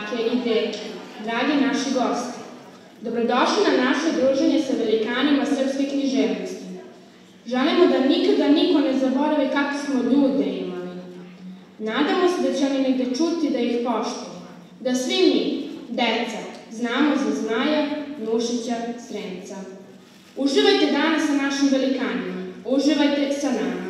bake i deke, dragi naši gosti, dobrodošli na naše druženje sa velikanima srpske književnosti. Želimo da nikada niko ne zaboravi kakve smo ljude imali. Nadamo se da će oni negde čuti da ih poštuje, da svi mi, deca, znamo za Zmaja, Nušića, Sremca. Uživajte danas sa našim velikanima, uživajte sa nama.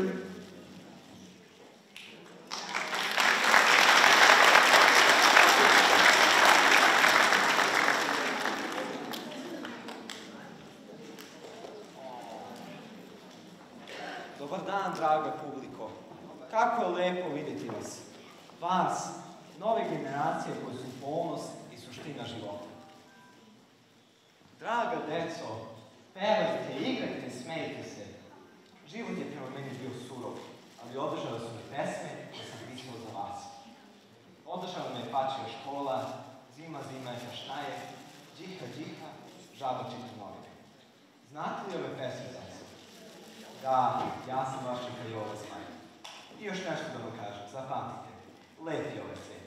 Dobar dan, draga publiko. Kako je lepo vidjeti vas. Vas, nove generacije koje su ponos i suština života. Draga deco, pevajte, igrajte, smejte se. Život je prema meni bio surov, ali održale su me pesme koje sam pisao za vas. Održala me pačija škola, zima, šta je, džiha, džiha, žaba čita novine. Znate li ove pesme, deco? Da, ja sam vaš Čikajovac Zmaj. I još nešto da vam kažem, zapamtite, lep je ovaj svet.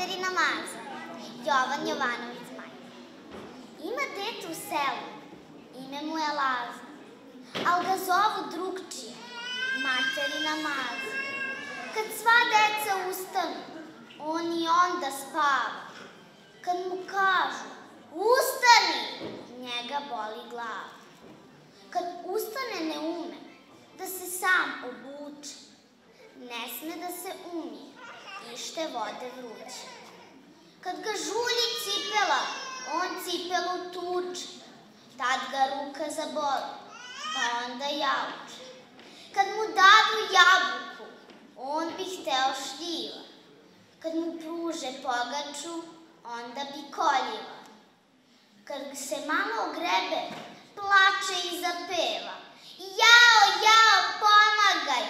materina Maza, Jovan Jovanović Zmaj. Ima dete u selu, ime mu je Laza, ali ga zovu drugčije, materina Maza. Kad sva deca ustanu, on i onda spava. Kad mu kažu, ustani, njega boli glava. Kad ustane ne ume da se sam obuče, ne sme da se umije, ište vode vruće. Kad ga žulji cipela, on cipelu tuče, tad ga ruka zaboli, pa onda jauče. Kad mu dadu jabuku, on bi hteo šljiva. Kad mu pruže pogaču, onda bi koljiva. Kad se mama ogrebe, plače i zapeva. Jao, jao, pomagaj,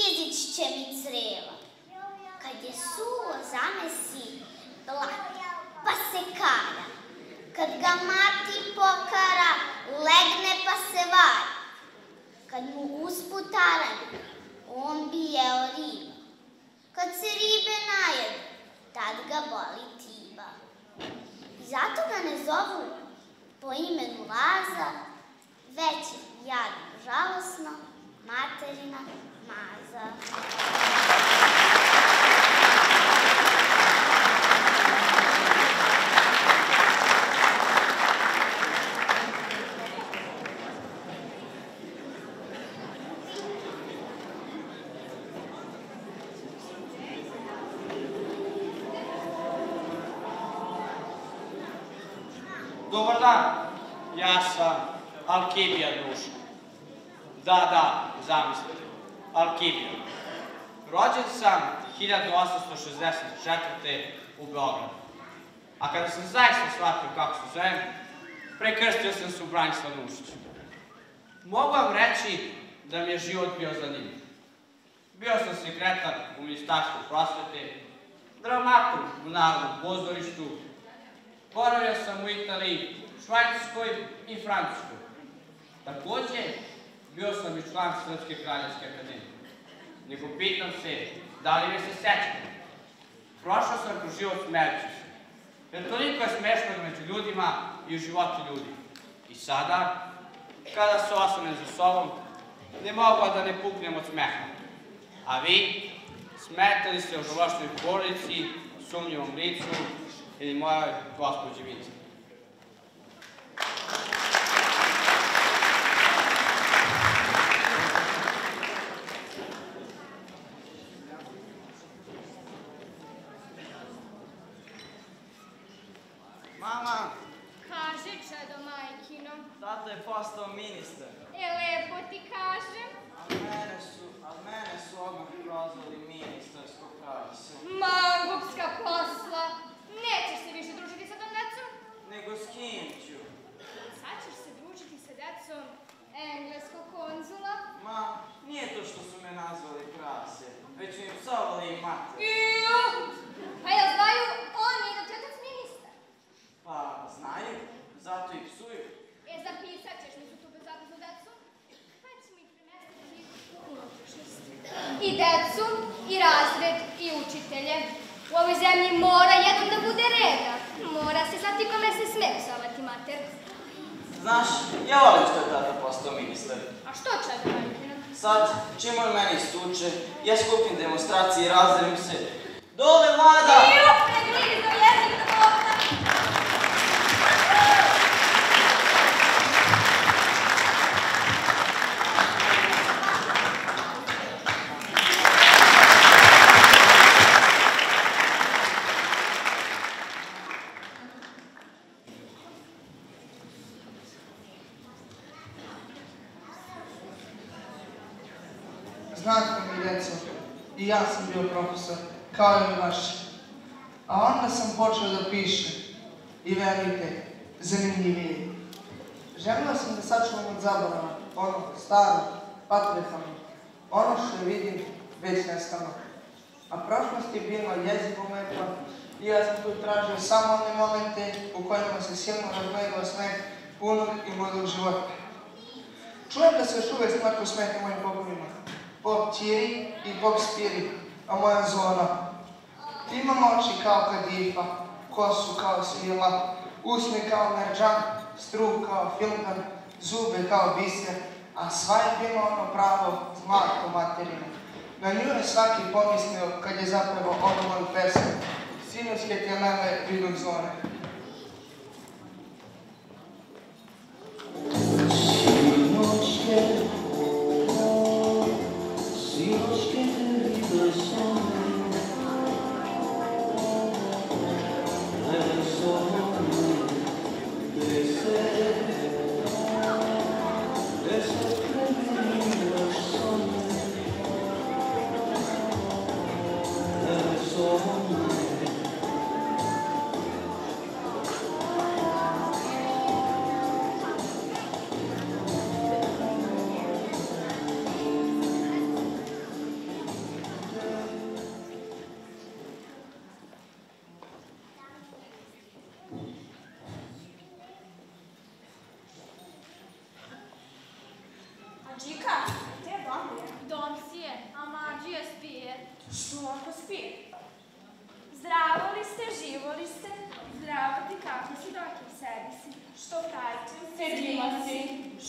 izić će mi creva. Kad je suvo zamesi, plati, pa se kara. Kad ga mati pokara, legne pa se vari. Kad mu usput arani, on bi jeo riba. Kad se ribe najede, tad ga boli tiba. I zato ga ne zovu po imenu Laza, već je jadno, žalosno, materina Maza. Dobar dan, ja sam Alkibija Dušan. Da, zamislite, Alkibija. Rođen sam 1864. u Beogradu. A kada sam zaista shvatio kako se zovem, prekrstio sam se u Branislav Nušić. Mogu vam reći da mi je život bio zanimljiv. Bio sam sekretar u Ministarstvu prosvete, dramaturg u Narodnom pozorištu, boravio sam u Italiji, Švajcarskoj i Francuskoj. Takođe, bio sam i član Srpske kraljevske akademije. Nego pitam se, da li me se sećate? Prošao sam kroz život smejući se, jer toliko je smešnog među ljudima i u životu ljudi. I sada, kada se osvrnem za sobom, ne mogu da ne puknem od smeha. A vi, smete li se o žalošnoj porodici, sumnjivom licu ili mojoj gospođi Vici? Mama! Kaži, čedo majkino. Tata je postao ministar. Lepo ti kažem. A mene su odmah prozvali ministarsko prase. Mangupska posla. Nećeš se više družiti sa tom decom? Nego s kim ću? Sad ćeš se družiti sa decom engleskog konzula. Ma, nije to što su me nazvali prase, već su im psovali i mater. Iju! Pa jel znaju oni da četac ministar? Pa, znaju, zato i psuju. Zapisat ćeš mi su tu bezobraznu decu, pa ćemo ih premestiti u unutrašnjost. I decu, i razred, i učitelje. U ovoj zemlji mora jednom da bude reda. Mora se znati kome se sme psovati mater. Znaš, ja volim što je tata postao ministar. A što čeda majkina? Sad, čim on meni istuče, ja skupim demonstracije i razdelim se. Dole, vlada! Iju, pregrizno jezik na ovda! Znate mi, deco, i ja sam bio profesor, kao i vaši. A onda sam počeo da pišem. I verujte, zanimljivije. Želio sam da sačuvam od zaborava, ono staro, patrijarhalno, ono što vidim već nestalo. A prošlost je bila jezikom lepa i ja sam tu tražio samo one momente u kojima se silno razgledao smeh punog i mladog života. Čujem da se još uvek slatko smete mojim bogovima. Bog Ćiri i Bog Spiri, a moja zona. Imam oči kao kadifa, kosu kao svila, usne kao merđan, struk kao filkan, zube kao biser, a sva je bilo ono pravo zlatko materine. Na nju je svaki pomislio kad je zapravo ovo moju pesmu. Sinuske tjelele vidog zone. Adžika, gde je dom je? Dom si je, a Mađija spije. Što ako spije? Zdravo li ste, živo li ste? Zdravo ti, kako si doki, sebi si. Što tajte? Sedima si.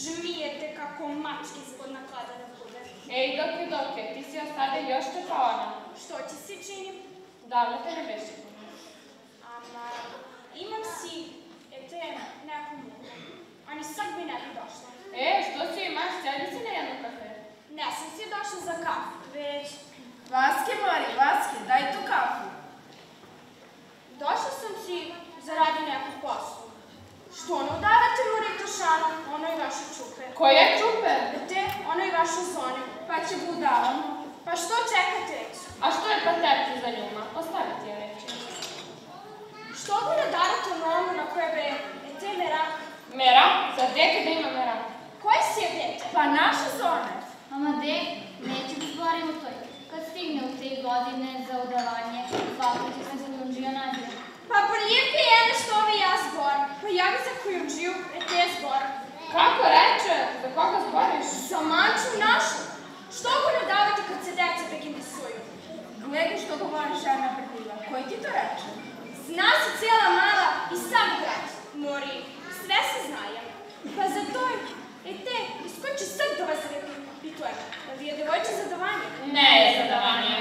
Žmijete kako mačke ispod naklada da bude. Ej, doke, ti si ostade još čekavana. Što ti se čini? Davno te ne beši. Ama, imam si, neku muku. Ani sad bi ne bi došla. Što si imaš? Sedi si na jednu kafe. Ne sam si došla za kafu, već... Vaske, Mari, Vaske, daj tu kafu. Došla sam si zaradi neku poslu. Što ne udavate Morito Šanu, ono i vaše čupe? Koje čupe? Ono i vašu zonu. Pa će budavamo. Pa što čekate? A što je pa tepti za njuma? Ostaviti je reći. Što ga ne darate onomu na koje be mera? Mera? Za dete da ima mera. Koje si je dete? Pa naša zona. Ama de, neće da zborim u toj. Kad stigne u 3 godine za udavanje, svako će se za Ljunđija nađe. Pa prijevke jedne što ovi ja zbor. Pa ja bi za Kujundžiju, te zbor. Kako reče? Za koga zboriš? Za manču našu. Što ga ne davate kad se deca begindisuju? Gledaj što govori žena brljiva. Koji ti to reče? Zna se cijela mala i sam grad. Mori, sve se znaje. Pa za to je, iskoči sad do vas pitujem. Da li je devojče za davanje? Ne je za davanje.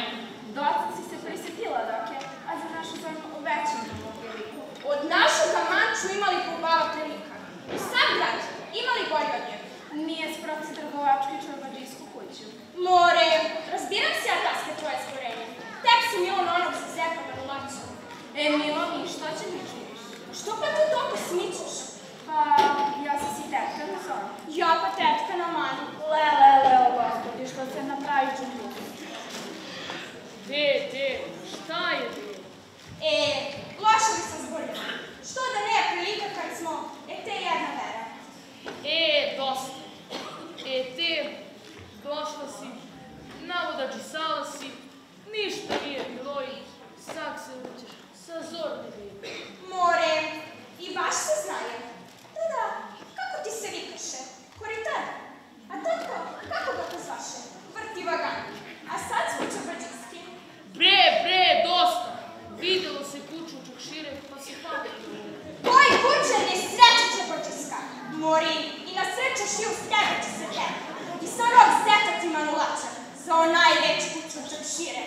Dosta si se prisjetila dok je, a za našu zonu uvećamo priliku. Od našega manču imali pobava prilika. I sam grad imali bolje od nje. Nije sproci trgovačku i čorbađijsku kuću. More, razbiram se ja taske tvoje stvorenje. Tek si Milon onog sa zepama u lacu. Milo mi, što će mi činiš? Što pa tu toliko smičeš? Pa, ja sam si tetka na zonu. Ja pa tetka na manu. Leo, gospodi, što se napravi čutu. De, šta je de? Loša li sam zboljena? Što da ne je prilika kad smo, te jedna vera. Dosta. Te, došla si, navoda džisala si, ništa nije bilo i sad se uđeš sa zorne vide. More, i baš se znaje. Da, kako ti se vikaše? Koritar. A tako, kako ga pozvaše? Vrtivagan. A sad smo čobađiski. Bre, dosta. Videlo se kuću u Čukšire, pa se pameti. Koji kuće ne sreće čobađiska? Mori, i na sreće šiju s tebe će se tebe. I sa onog zeta ti manulača za onaj veći kuću u Čukšire.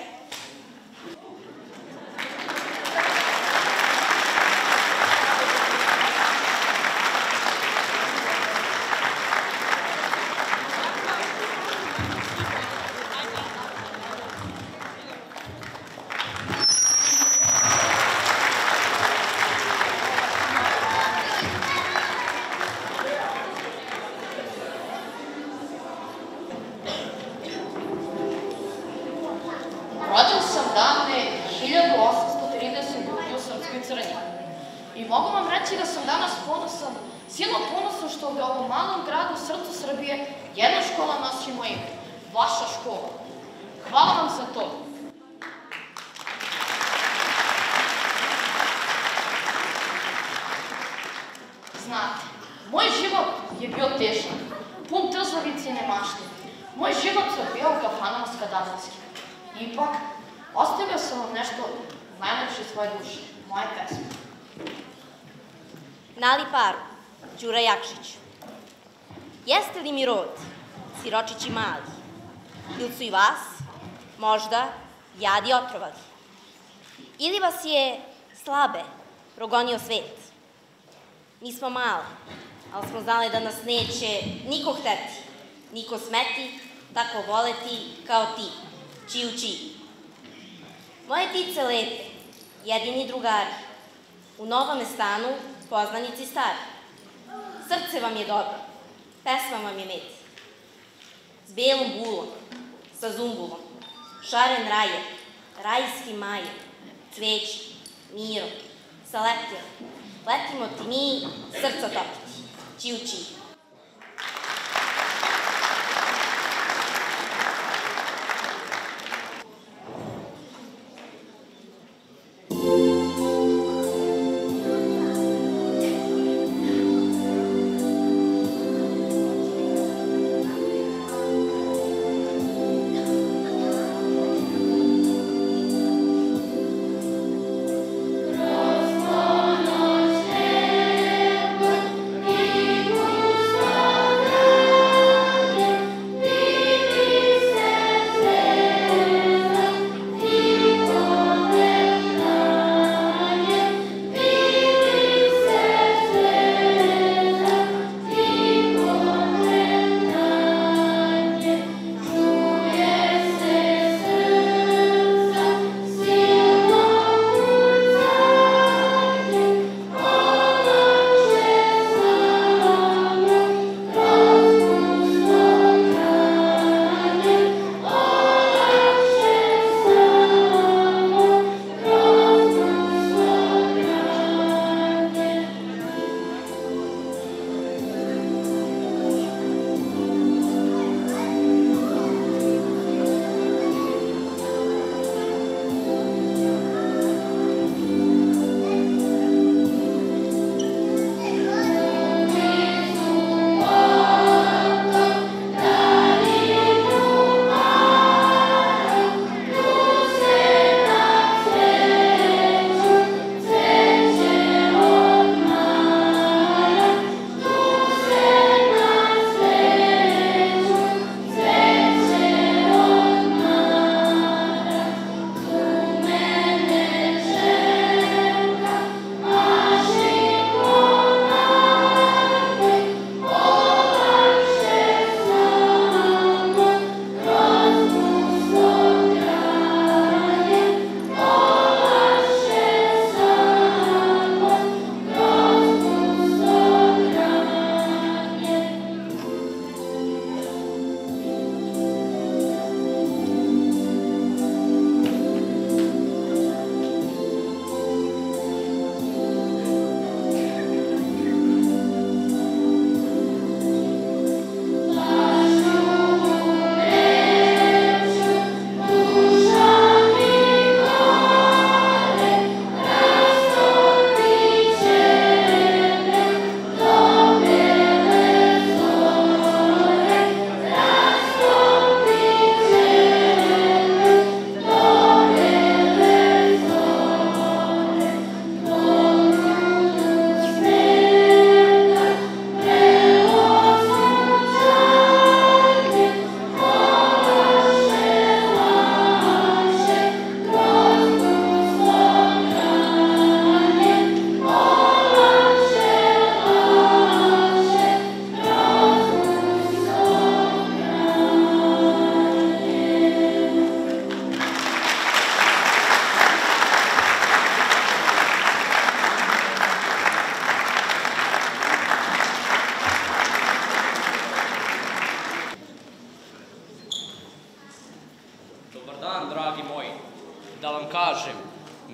Rođen sam davne 1832. u Srpskoj Crnji. I mogu vam reći da sam danas ponosan, silno ponosan što u ovom malom gradu u srcu Srbije jedna škola nosi moje ime, vaša škola. Hvala vam za to. Znate, moj život je bio težak, pun trzavice i nemašte. Moj život se bio u kafanama Skadatarskih. Ipak, ostavio sam vam nešto najlepše svoje duše, moje pesme. Nali paru, Đura Jakšić. Jeste li mi rod, siročići mali? Ili su i vas, možda, jadi otrovali? Ili vas je slabe progonio svet? Mi smo mala, ali smo znali da nas neće niko hteti, niko smeti, tako voleti kao ti, čiju čiji. Moje ptice lepe, jedini drugari, u novome stanu poznanici stari. Srce vam je dobro, pesma vam je med. S belom bulom, sa zumbulom, šaren raje, rajski maje, cveće, miro, sa leptirom. Letimo ti mi srca topiti, čiju čiji.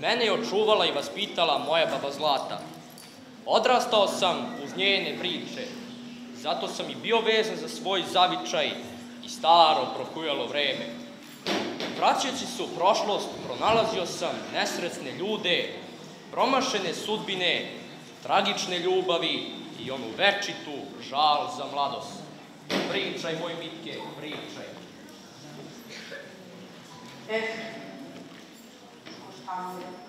Mene je očuvala i vaspitala moja baba Zlata. Odrastao sam uz njene priče, zato sam i bio vezan za svoj zavičaj i staro prohujalo vreme. Vraćajući se u prošlost, pronalazio sam nesretne ljude, promašene sudbine, tragične ljubavi i onu večitu žal za mladost. Pričaj, moj Mitke, pričaj. Šta mi je?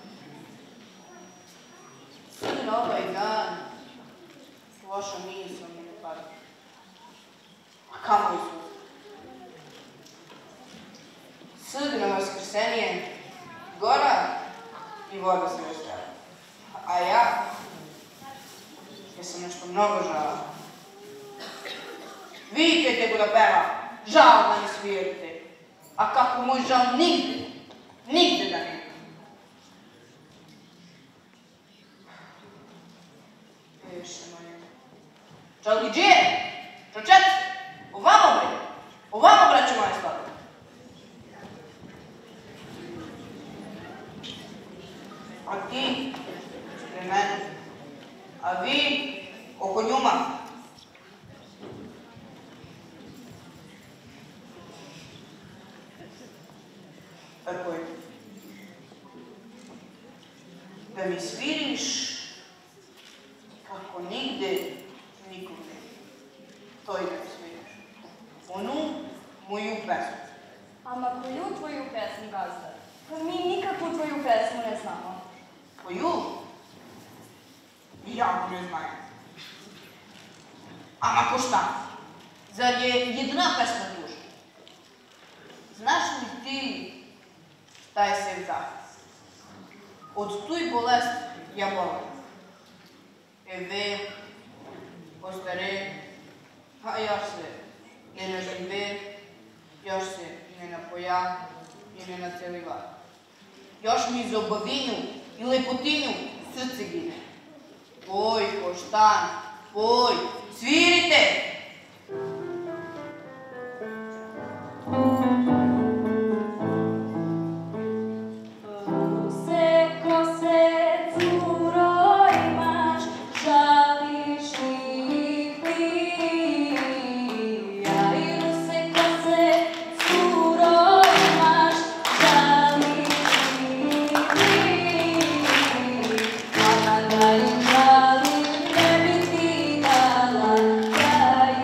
Sin ovaj dan, loša misla mi ne pada. A kamo je sutra? Sud na Vaskrsenije, gora i voda se rastela. A ja sam nešto mnogo žala. Vikajte go da peva, žal da ne svirate. A kako moj žal nigde da nema. Više moje. Čalgiđije, čočeci, ovamo braću moje slabe. A ti, pre mene, a vi oko njuma. Tako je. Da mi sviriš kako nigde nikom ne. To i da mi sviriš. Onu moju pesmu. Ama koju tvoju pesmu, gazda? Pa mi nikakvu tvoju pesmu ne znamo. Koju? Ja ne znam. Ama ko šta? Zar je jedna pesma duža? Znaš li ti šta je sve zavis? Od tuj bolest ja volim. Eve, ostare, a još se ne nažive, još se ne napoja i ne naceliva. Još mi za obavinju i lepotinju srce gine. Poj, koštan, poj, svirite! Daj,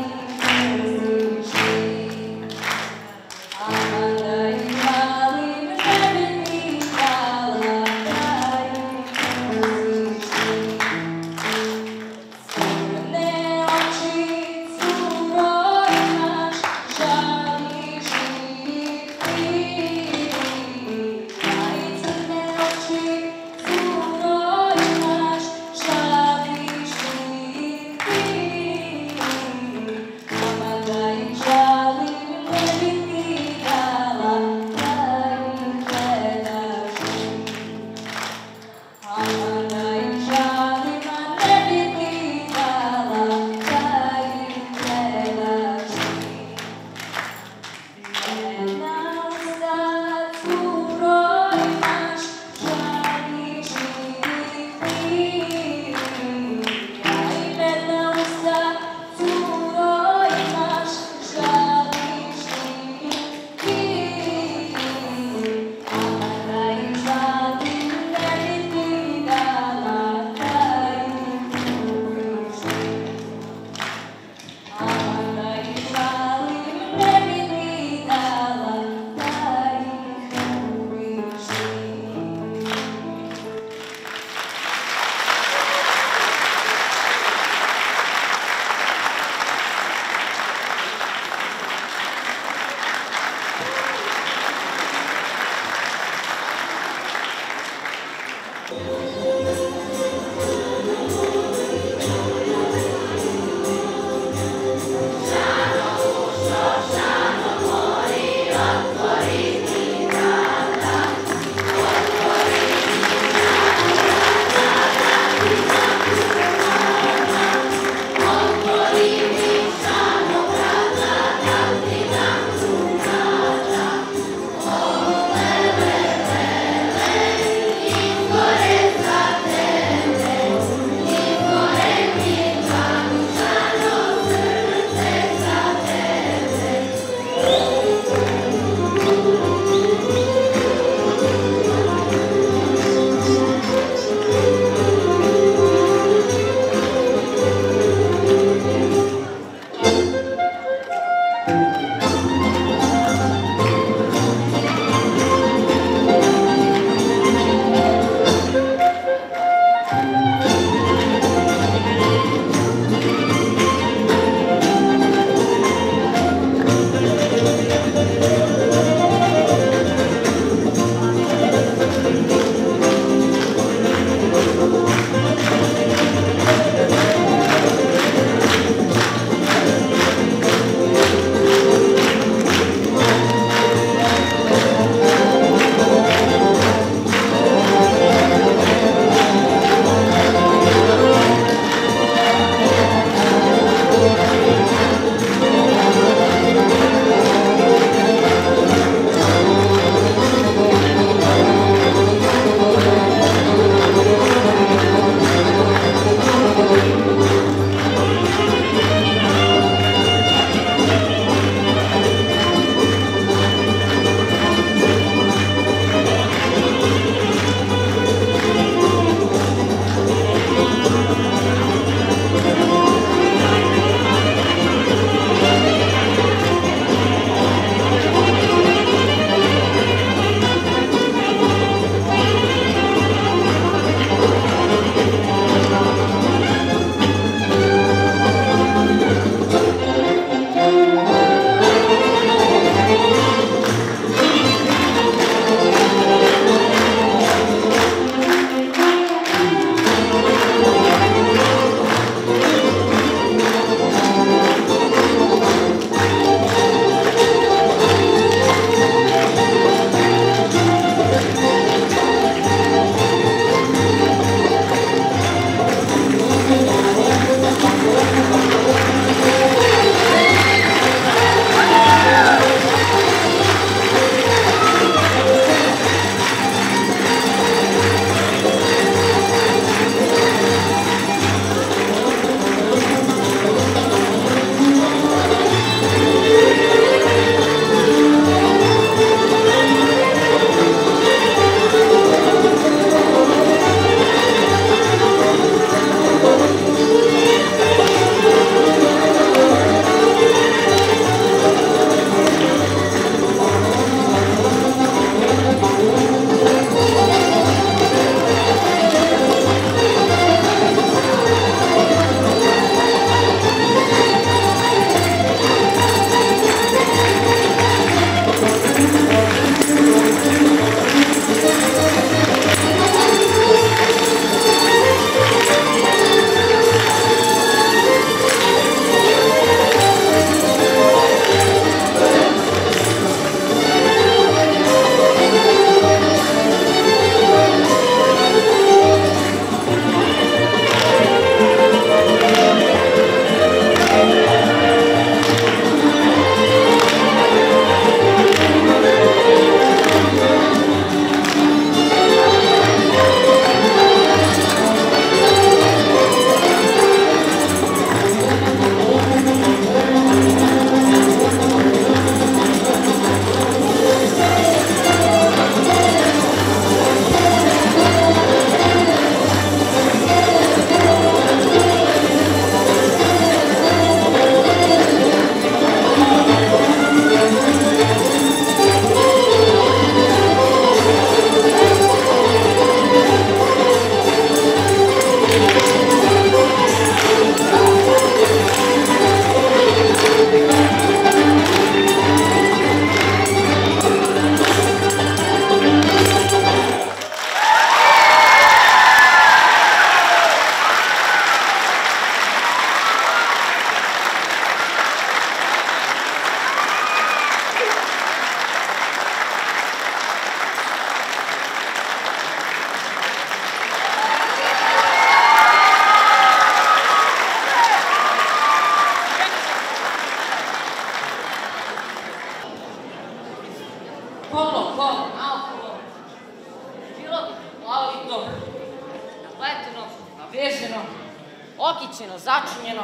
emocijno začinjeno,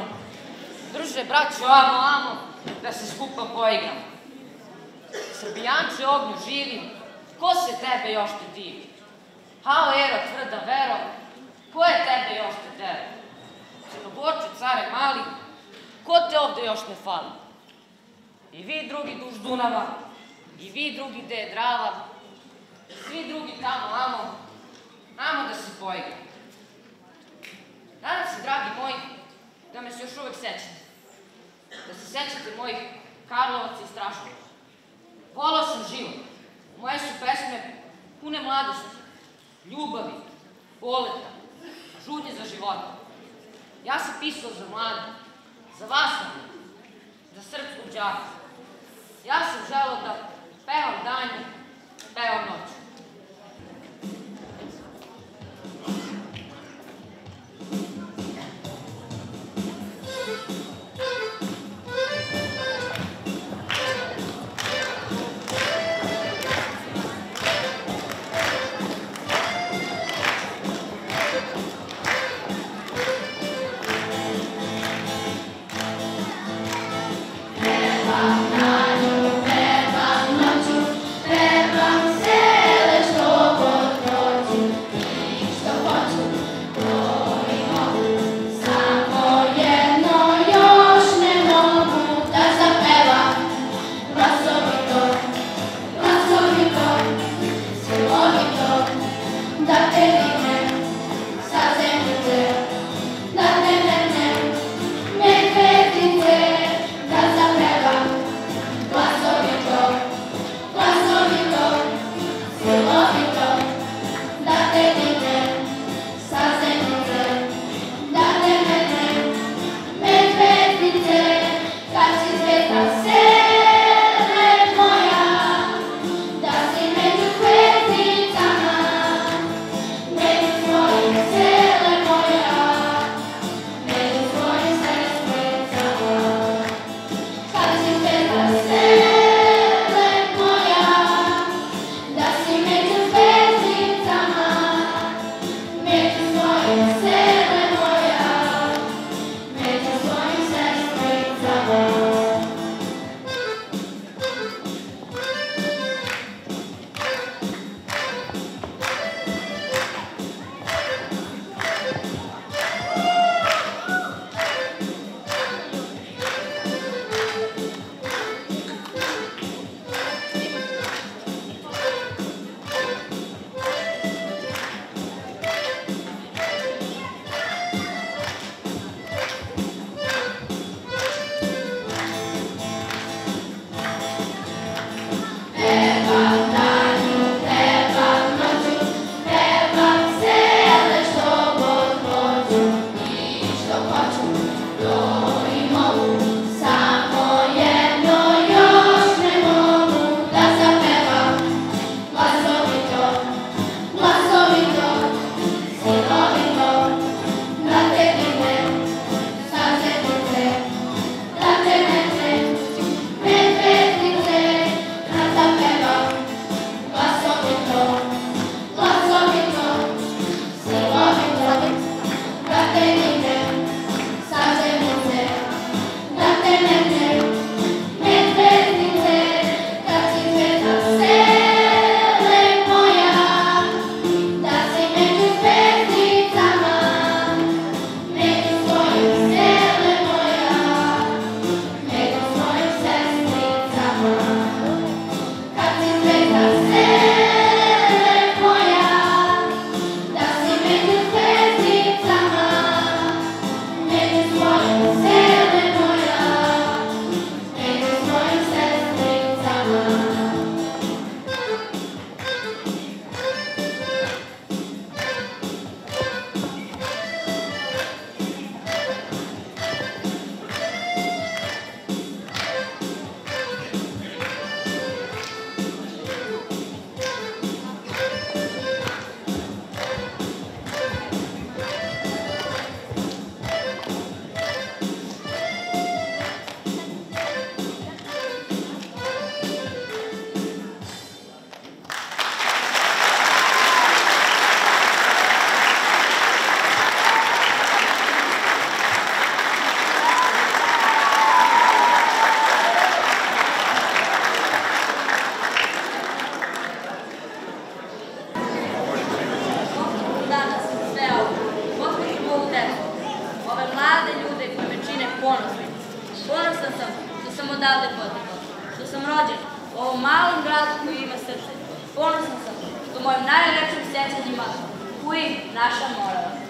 drže braću amo, da se skupa poigramo. Srbijance ognju živi, ko se tebe još te divi? Hao ero, tvrda vero, ko je tebe još te dero? Crnogorče, care mali, ko te ovde još ne fali? I vi drugi duž Dunava, i vi drugi gde je Drava, i svi drugi tamo amo da se poigramo. Nadam se, dragi moji, da me se još uvek sećate. Da se sećate mojih Karlovaca i Straškovaca. Volao sam život. Moje su pesme pune mladosti, ljubavi, poleta, žudnje za života. Ja sam pisao za mlade, za vas, za srpsku đaka. Ja sam želeo da pevam danju, pevam noću. Pevam danju, pevam noću, pevam se ponosna. Ponosna sam što sam odavde potekla, što sam rođen u ovom malom gradu koji ima srce. Ponosna sam što mojim najlepšim sjećanjima kuji naša Morava.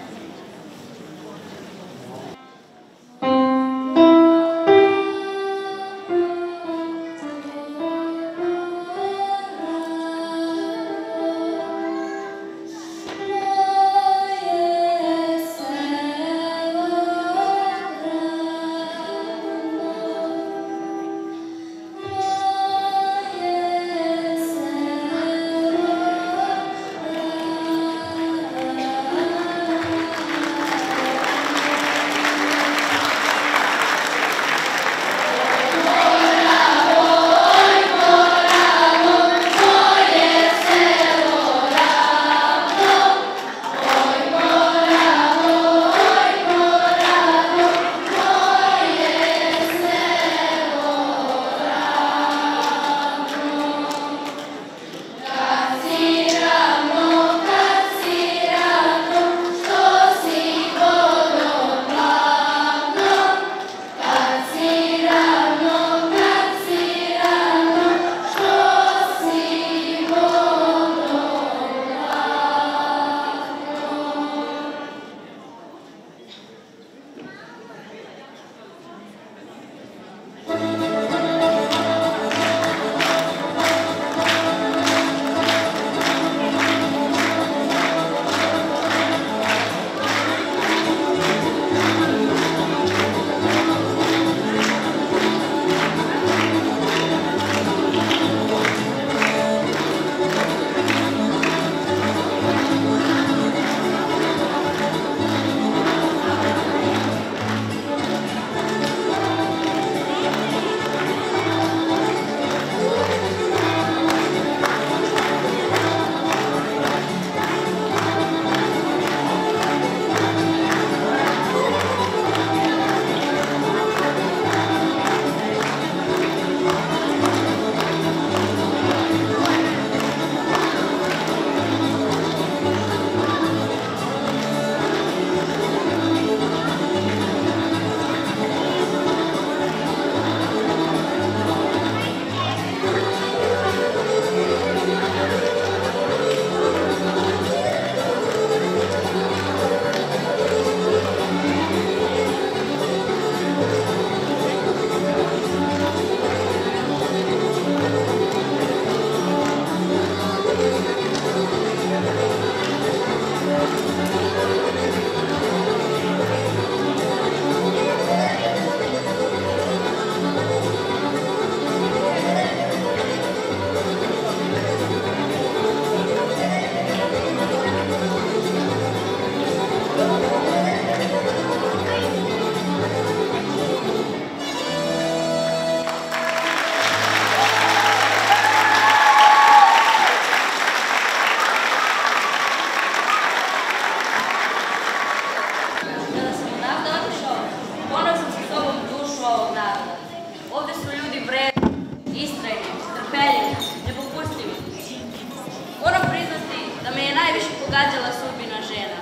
pogađala sudbina žena.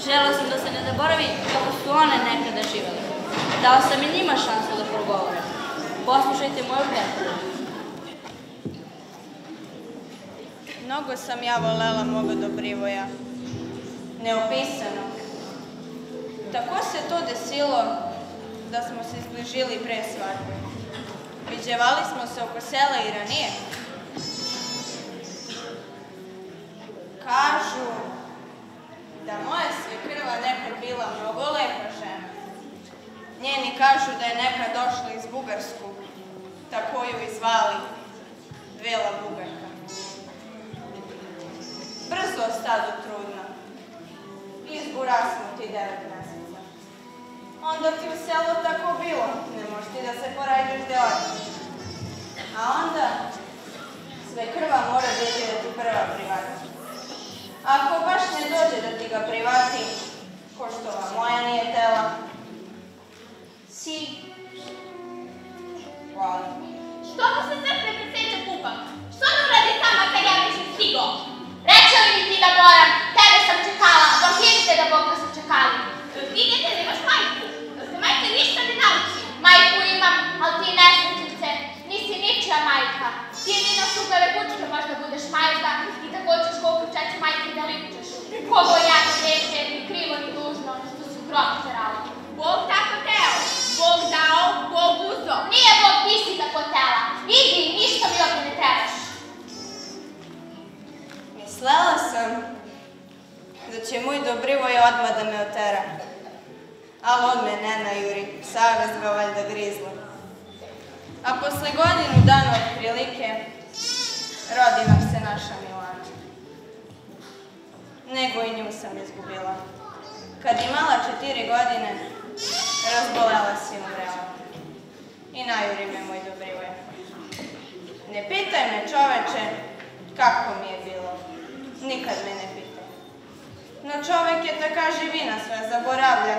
Želeo sam da se ne zaboravi kako su one nekada živele. Dao sam i njima šansu da progovore. Poslušajte moju pesmu. Mnogo sam ja volela moga Dobrivoja, neopisano. Tako se to desilo da smo se izbližili pre svadbe. Viđevali smo se oko sela i ranije. Kažu da moja svekrva nekad bila mnogo lepa žena. Njeni kažu da je nekad došla iz Bugarsku, tako ju i zvali Vela Bugarka. Brzo ostadu trudna. Izburasmo ti 9 meseca. Onda ti u selu tako bilo, ne možeš ti da se porađaš gde odeš. A onda svekrva mora doći da ti prva privati. Ako baš ne dođe da ti ga privati, ko što vam moja nije tela, si... Hvala. Što mu se crkne kad seća pupak? Što ne uradi sama kad ja nisam stigo? Reče li mi ti da moram? Tebe sam čekala, vampirite da Bog da sam čekali. Vidite, nemaš majku. Da se majka ništa ne nauči. Kogo jadno dete, ni krivo ni dužno, što su grom terali. Bog tako teo, Bog dao, Bog uzo. Nije Bog, ti si tako tela. Idi, ništa mi ovdje ne trebaš. Mislila sam da će moj Dobrivoj odmah da me otera. Ali on me ne najuri, savest ga valjda grizla. A posle godinu dana od prilike, rodi nam se naša Milana. Nego i nju sam izgubila. Kad imala 4 godine, razbolela se i umrela. I najuri me moj Dobrivoj. Ne pitaj me, čoveče, kako mi je bilo. Nikad me ne pitaj. No čovek je taka živina, sve zaboravlja.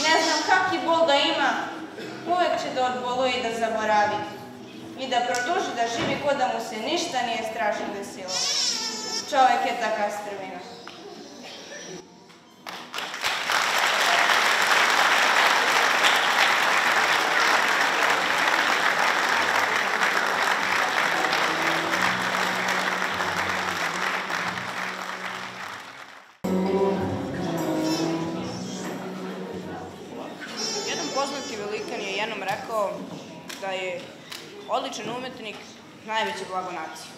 Ne znam kak i bol da ima, uvek će da odboluje i da zaboravi. I da produži da živi ko da mu se ništa nije strašno desilo. Čovek je taka strvina. Poznati velikan je jednom rekao da je odličan umetnik najveće blago nacije.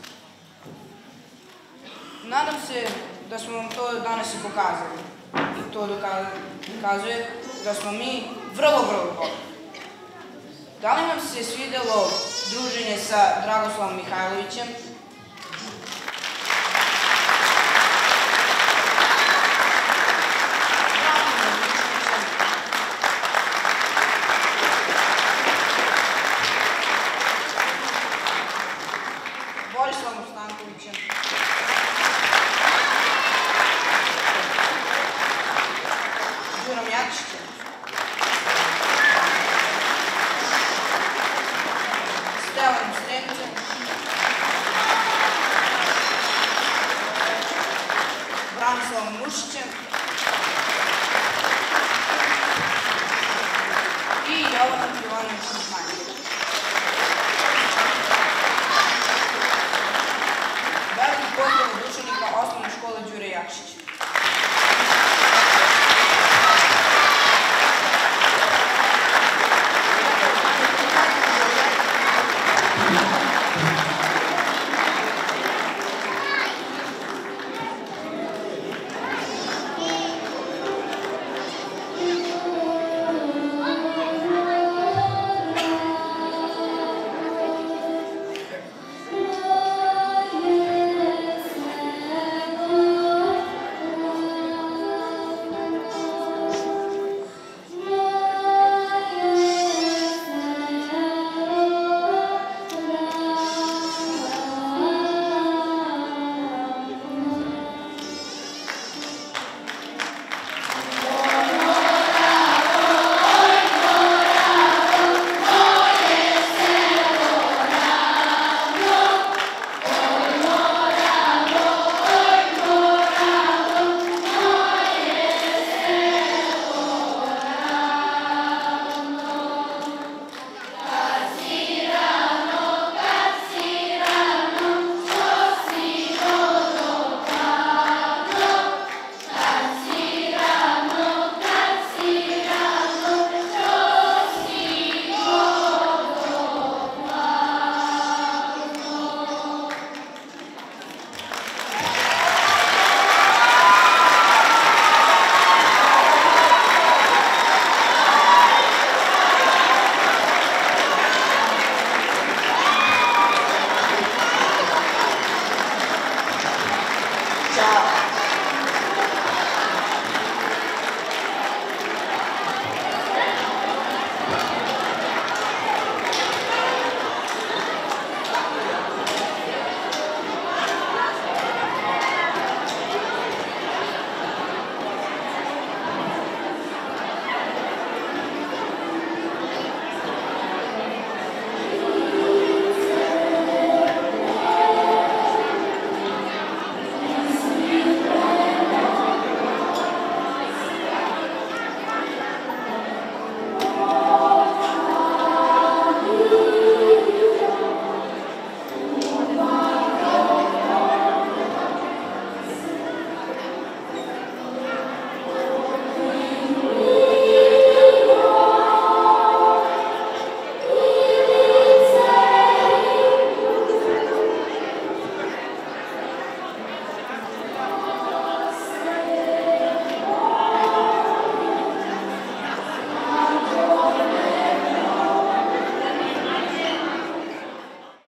Nadam se da smo vam to danas i pokazali. I to dokazuje da smo mi vrlo bogati. Da li vam se svidelo druženje sa Dragoslavom Mihajlovićem,